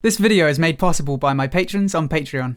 This video is made possible by my patrons on Patreon.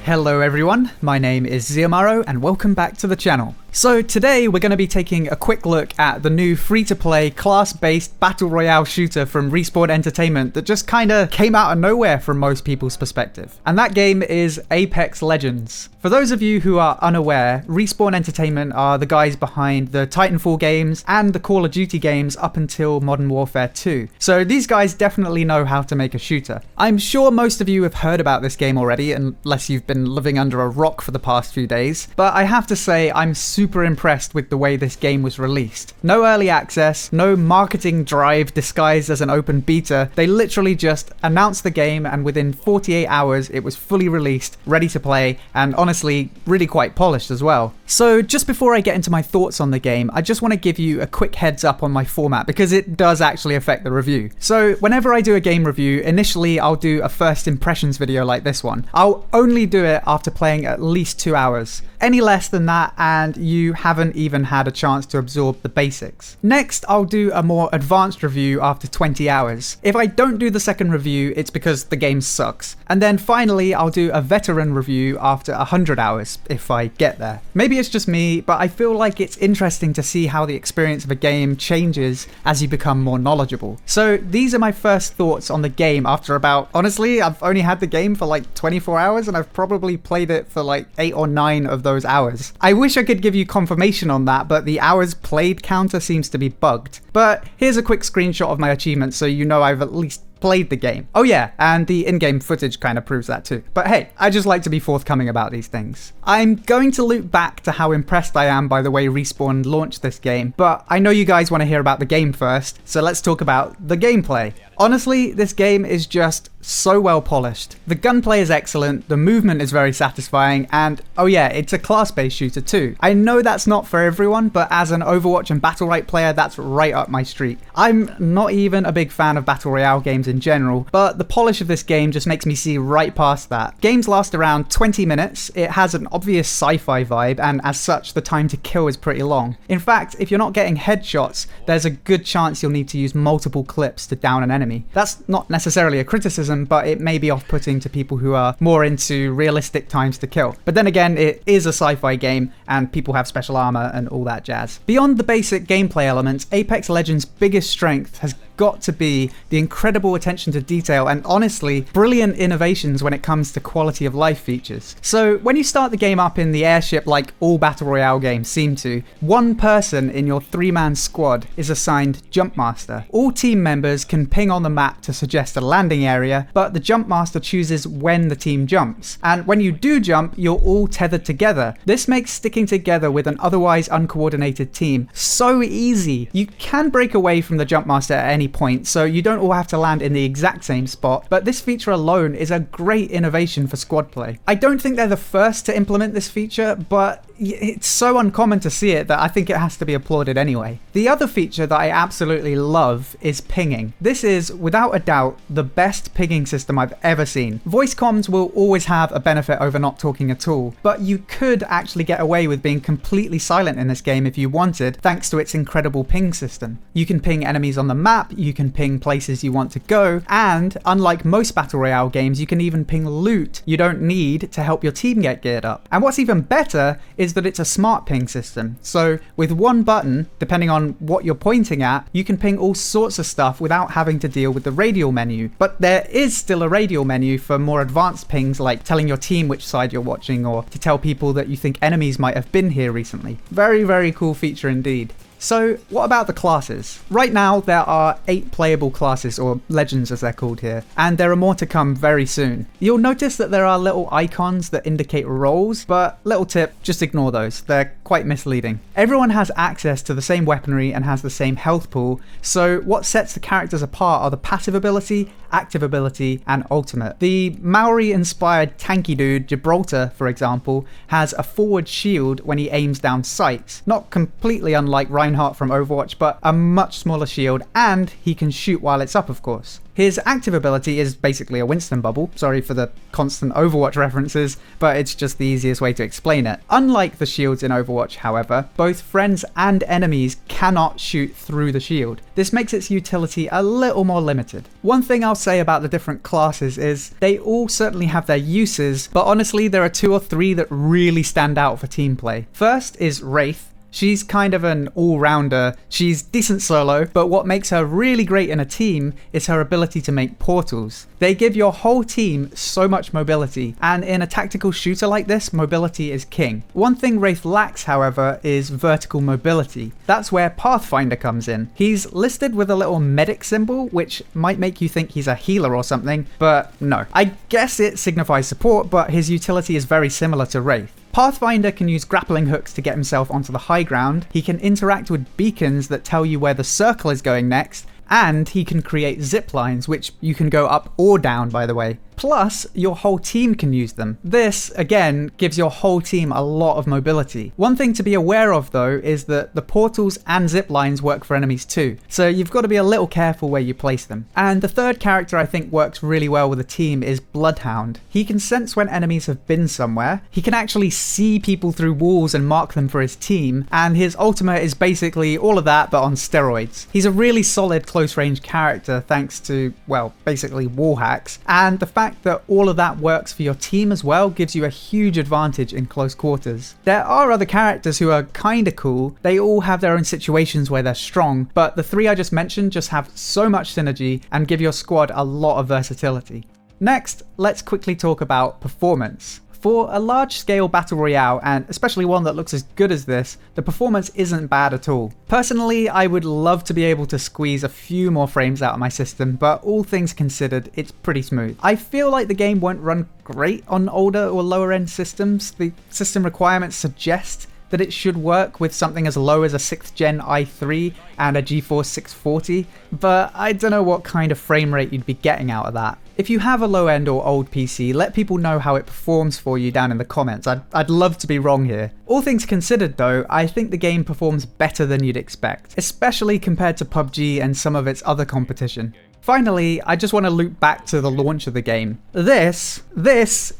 Hello everyone, my name is Xiomaro and welcome back to the channel. So today we're going to be taking a quick look at the new free-to-play class-based battle royale shooter from Respawn Entertainment that just kinda came out of nowhere from most people's perspective. And that game is Apex Legends. For those of you who are unaware, Respawn Entertainment are the guys behind the Titanfall games and the Call of Duty games up until Modern Warfare 2. So these guys definitely know how to make a shooter. I'm sure most of you have heard about this game already, unless you've been living under a rock for the past few days, but I have to say I'm super impressed with the way this game was released. No early access, no marketing drive disguised as an open beta. They literally just announced the game and within 48 hours it was fully released, ready to play, and honestly really quite polished as well. So just before I get into my thoughts on the game, I just want to give you a quick heads up on my format because it does actually affect the review. So whenever I do a game review, initially I'll do a first impressions video like this one. I'll only do it after playing at least 2 hours. Any less than that and you haven't even had a chance to absorb the basics. Next, I'll do a more advanced review after 20 hours. If I don't do the second review, it's because the game sucks. And then finally, I'll do a veteran review after 100 hours, if I get there. Maybe it's just me, but I feel like it's interesting to see how the experience of a game changes as you become more knowledgeable. So these are my first thoughts on the game after honestly, I've only had the game for like 24 hours and I've probably played it for like 8 or 9 of those hours. I wish I could give you confirmation on that, but the hours played counter seems to be bugged. But here's a quick screenshot of my achievements so you know I've at least played the game. Oh yeah, and the in-game footage kind of proves that too. But hey, I just like to be forthcoming about these things. I'm going to loop back to how impressed I am by the way Respawn launched this game, but I know you guys want to hear about the game first, so let's talk about the gameplay. Honestly, this game is just so well polished. The gunplay is excellent, the movement is very satisfying, and oh yeah, it's a class-based shooter too. I know that's not for everyone, but as an Overwatch and Battle Royale player, that's right up my street. I'm not even a big fan of Battle Royale games in general, but the polish of this game just makes me see right past that. Games last around 20 minutes, it has an obvious sci-fi vibe, and as such, the time to kill is pretty long. In fact, if you're not getting headshots, there's a good chance you'll need to use multiple clips to down an enemy. That's not necessarily a criticism, but it may be off-putting to people who are more into realistic times to kill. But then again, it is a sci-fi game, and people have special armor and all that jazz. Beyond the basic gameplay elements, Apex Legends' biggest strength has got to be the incredible attention to detail and honestly brilliant innovations when it comes to quality of life features. So when you start the game up in the airship like all battle royale games seem to, one person in your 3-man squad is assigned jump master. All team members can ping on the map to suggest a landing area, but the jump master chooses when the team jumps. And when you do jump, you're all tethered together. This makes sticking together with an otherwise uncoordinated team so easy. You can break away from the jump master at any point, so you don't all have to land in the exact same spot, but this feature alone is a great innovation for squad play. I don't think they're the first to implement this feature, but it's so uncommon to see it that I think it has to be applauded anyway. The other feature that I absolutely love is pinging. This is, without a doubt, the best pinging system I've ever seen. Voice comms will always have a benefit over not talking at all, but you could actually get away with being completely silent in this game if you wanted, thanks to its incredible ping system. You can ping enemies on the map, you can ping places you want to go, and unlike most Battle Royale games, you can even ping loot you don't need to help your team get geared up. And what's even better is that it's a smart ping system. So with one button, depending on what you're pointing at, you can ping all sorts of stuff without having to deal with the radial menu. But there is still a radial menu for more advanced pings like telling your team which side you're watching or to tell people that you think enemies might have been here recently. Very, very cool feature indeed. So what about the classes? Right now there are 8 playable classes, or legends as they're called here, and there are more to come very soon. You'll notice that there are little icons that indicate roles, but little tip, just ignore those, they're quite misleading. Everyone has access to the same weaponry and has the same health pool, so what sets the characters apart are the passive ability, active ability, and ultimate. The Maori-inspired tanky dude, Gibraltar, for example, has a forward shield when he aims down sights, not completely unlike Reinhardt from Overwatch, but a much smaller shield, and he can shoot while it's up, of course. His active ability is basically a Winston bubble. Sorry for the constant Overwatch references, but it's just the easiest way to explain it. Unlike the shields in Overwatch, Overwatch, however, both friends and enemies cannot shoot through the shield. This makes its utility a little more limited. One thing I'll say about the different classes is they all certainly have their uses, but honestly there are 2 or 3 that really stand out for team play. First is Wraith. She's kind of an all-rounder. She's decent solo, but what makes her really great in a team is her ability to make portals. They give your whole team so much mobility, and in a tactical shooter like this, mobility is king. One thing Wraith lacks, however, is vertical mobility. That's where Pathfinder comes in. He's listed with a little medic symbol, which might make you think he's a healer or something, but no. I guess it signifies support, but his utility is very similar to Wraith. Pathfinder can use grappling hooks to get himself onto the high ground, he can interact with beacons that tell you where the circle is going next, and he can create zip lines, which you can go up or down, by the way. Plus, your whole team can use them. This, again, gives your whole team a lot of mobility. One thing to be aware of, though, is that the portals and zip lines work for enemies too, so you've got to be a little careful where you place them. And the third character I think works really well with a team is Bloodhound. He can sense when enemies have been somewhere, he can actually see people through walls and mark them for his team, and his ultimate is basically all of that but on steroids. He's a really solid close-range character thanks to, well, basically wall hacks, and the fact that all of that works for your team as well gives you a huge advantage in close quarters. There are other characters who are kinda cool. They all have their own situations where they're strong, but the 3 I just mentioned just have so much synergy and give your squad a lot of versatility. Next, let's quickly talk about performance. For a large-scale battle royale, and especially one that looks as good as this, the performance isn't bad at all. Personally, I would love to be able to squeeze a few more frames out of my system, but all things considered, it's pretty smooth. I feel like the game won't run great on older or lower-end systems. The system requirements suggest that it should work with something as low as a 6th gen i3 and a GeForce 640, but I don't know what kind of frame rate you'd be getting out of that. If you have a low-end or old PC, let people know how it performs for you down in the comments. I'd love to be wrong here. All things considered though, I think the game performs better than you'd expect, especially compared to PUBG and some of its other competition. Finally, I just want to loop back to the launch of the game. This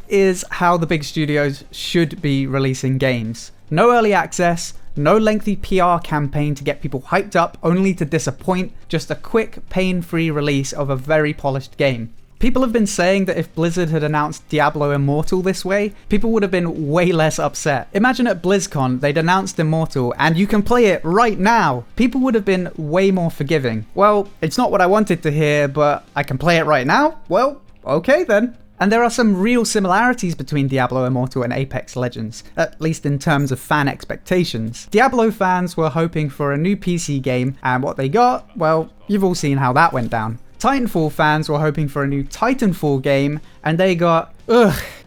is how the big studios should be releasing games. No early access, no lengthy PR campaign to get people hyped up only to disappoint, just a quick, pain-free release of a very polished game. People have been saying that if Blizzard had announced Diablo Immortal this way, people would have been way less upset. Imagine at BlizzCon they'd announced Immortal and you can play it right now. People would have been way more forgiving. Well, it's not what I wanted to hear, but I can play it right now? Well, okay then. And there are some real similarities between Diablo Immortal and Apex Legends, at least in terms of fan expectations. Diablo fans were hoping for a new PC game, and what they got, well, you've all seen how that went down. Titanfall fans were hoping for a new Titanfall game, and they got,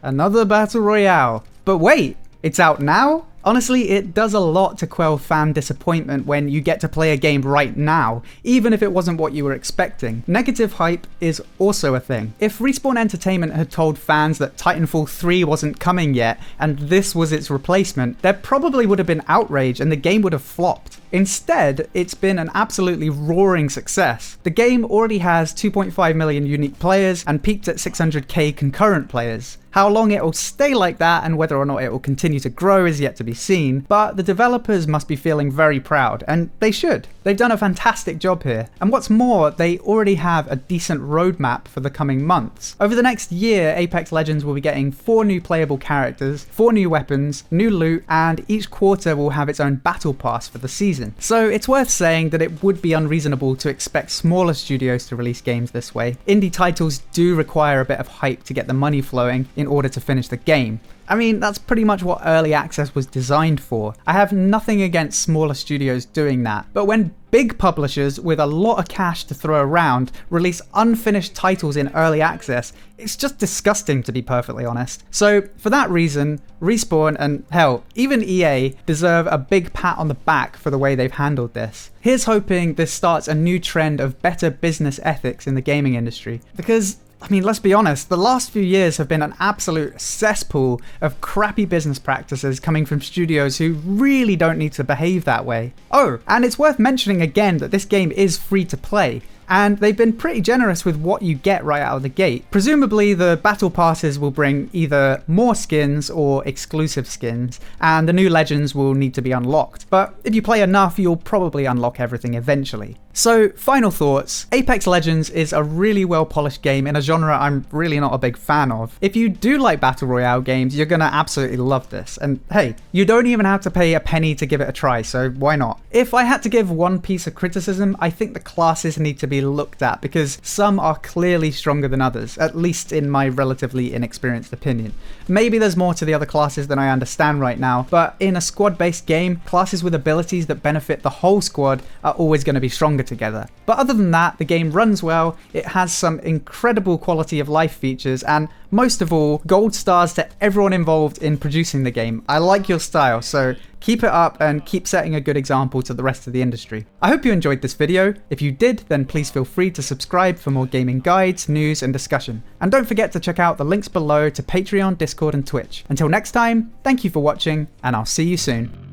another battle royale. But wait, it's out now? Honestly, it does a lot to quell fan disappointment when you get to play a game right now, even if it wasn't what you were expecting. Negative hype is also a thing. If Respawn Entertainment had told fans that Titanfall 3 wasn't coming yet, and this was its replacement, there probably would have been outrage and the game would have flopped. Instead, it's been an absolutely roaring success. The game already has 2.5 million unique players and peaked at 600k concurrent players. How long it will stay like that and whether or not it will continue to grow is yet to be seen, but the developers must be feeling very proud, and they should. They've done a fantastic job here. And what's more, they already have a decent roadmap for the coming months. Over the next year, Apex Legends will be getting 4 new playable characters, 4 new weapons, new loot, and each quarter will have its own battle pass for the season. So it's worth saying that it would be unreasonable to expect smaller studios to release games this way. Indie titles do require a bit of hype to get the money flowing in order to finish the game. I mean, that's pretty much what early access was designed for. I have nothing against smaller studios doing that, but when big publishers with a lot of cash to throw around release unfinished titles in early access, it's just disgusting, to be perfectly honest. So for that reason, Respawn and hell, even EA deserve a big pat on the back for the way they've handled this. Here's hoping this starts a new trend of better business ethics in the gaming industry, because I mean, let's be honest, the last few years have been an absolute cesspool of crappy business practices coming from studios who really don't need to behave that way. Oh, and it's worth mentioning again that this game is free to play, and they've been pretty generous with what you get right out of the gate. Presumably the battle passes will bring either more skins or exclusive skins, and the new legends will need to be unlocked. But if you play enough, you'll probably unlock everything eventually. So, final thoughts. Apex Legends is a really well polished game in a genre I'm really not a big fan of. If you do like Battle Royale games, you're gonna absolutely love this. And hey, you don't even have to pay a penny to give it a try, so why not? If I had to give one piece of criticism, I think the classes need to be looked at because some are clearly stronger than others, at least in my relatively inexperienced opinion. Maybe there's more to the other classes than I understand right now, but in a squad-based game, classes with abilities that benefit the whole squad are always going to be stronger together. But other than that, the game runs well, it has some incredible quality of life features, and most of all, gold stars to everyone involved in producing the game. I like your style, so keep it up and keep setting a good example to the rest of the industry. I hope you enjoyed this video. If you did, then please feel free to subscribe for more gaming guides, news, and discussion. And don't forget to check out the links below to Patreon, Discord, and Twitch. Until next time, thank you for watching, and I'll see you soon.